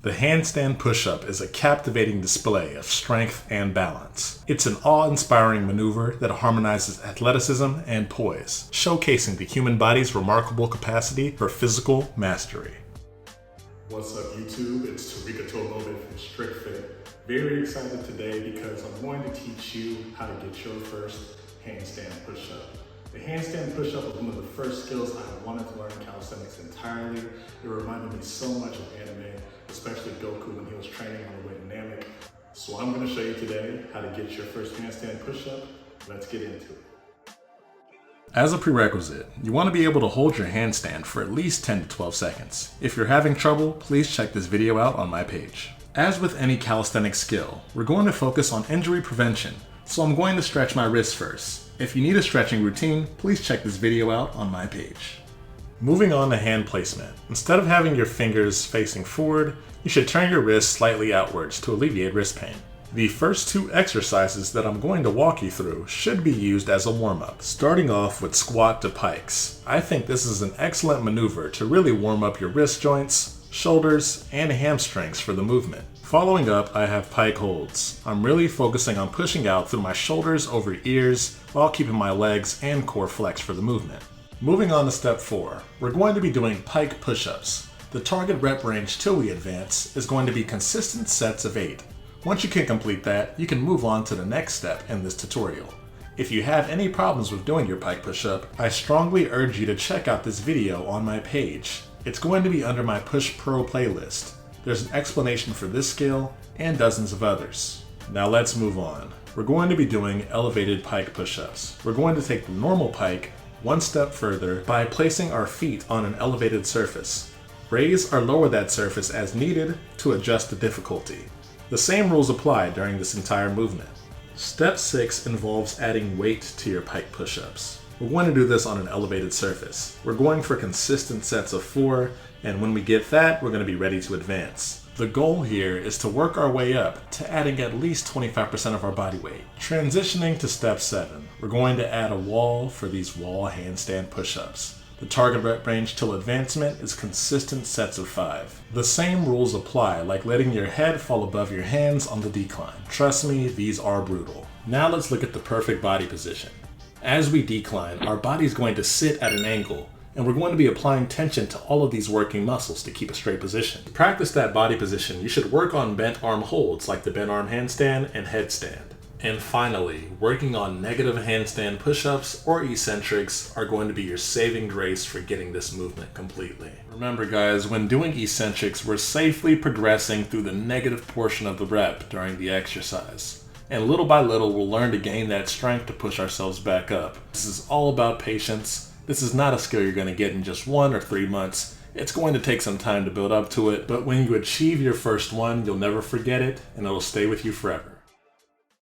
The handstand push-up is a captivating display of strength and balance. It's an awe-inspiring maneuver that harmonizes athleticism and poise, showcasing the human body's remarkable capacity for physical mastery. What's up YouTube? It's TRYBE from STRIQfit. Very excited today because I'm going to teach you how to get your first handstand push-up. The handstand push-up was one of the first skills I wanted to learn in calisthenics entirely. It reminded me so much of anime, especially Goku when he was training on the way to Namek. So I'm going to show you today how to get your first handstand push-up. Let's get into it. As a prerequisite, you want to be able to hold your handstand for at least 10 to 12 seconds. If you're having trouble, please check this video out on my page. As with any calisthenics skill, we're going to focus on injury prevention, so I'm going to stretch my wrists first. If you need a stretching routine, please check this video out on my page. Moving on to hand placement. Instead of having your fingers facing forward, you should turn your wrists slightly outwards to alleviate wrist pain. The first two exercises that I'm going to walk you through should be used as a warm-up, starting off with squat to pikes. I think this is an excellent maneuver to really warm up your wrist joints, shoulders, and hamstrings for the movement. Following up, I have pike holds. I'm really focusing on pushing out through my shoulders over ears while keeping my legs and core flexed for the movement. Moving on to step 4, we're going to be doing pike push-ups. The target rep range till we advance is going to be consistent sets of 8. Once you can complete that, you can move on to the next step in this tutorial. If you have any problems with doing your pike push-up, I strongly urge you to check out this video on my page. It's going to be under my Push Pro playlist. There's an explanation for this skill and dozens of others. Now let's move on. We're going to be doing elevated pike push-ups. We're going to take the normal pike one step further by placing our feet on an elevated surface. Raise or lower that surface as needed to adjust the difficulty. The same rules apply during this entire movement. Step 6 involves adding weight to your pike push-ups. We're going to do this on an elevated surface. We're going for consistent sets of 4, and when we get that, we're going to be ready to advance. The goal here is to work our way up to adding at least 25% of our body weight. Transitioning to step 7, we're going to add a wall for these wall handstand push-ups. The target rep range till advancement is consistent sets of 5. The same rules apply, like letting your head fall above your hands on the decline. Trust me, these are brutal. Now let's look at the perfect body position. As we decline, our body's going to sit at an angle, and we're going to be applying tension to all of these working muscles to keep a straight position. To practice that body position, you should work on bent arm holds like the bent arm handstand and headstand. And finally, working on negative handstand push-ups or eccentrics are going to be your saving grace for getting this movement completely. Remember guys, when doing eccentrics, we're safely progressing through the negative portion of the rep during the exercise. And little by little, we'll learn to gain that strength to push ourselves back up. This is all about patience. This is not a skill you're going to get in just 1 or 3 months. It's going to take some time to build up to it, but when you achieve your first one, you'll never forget it, and it'll stay with you forever.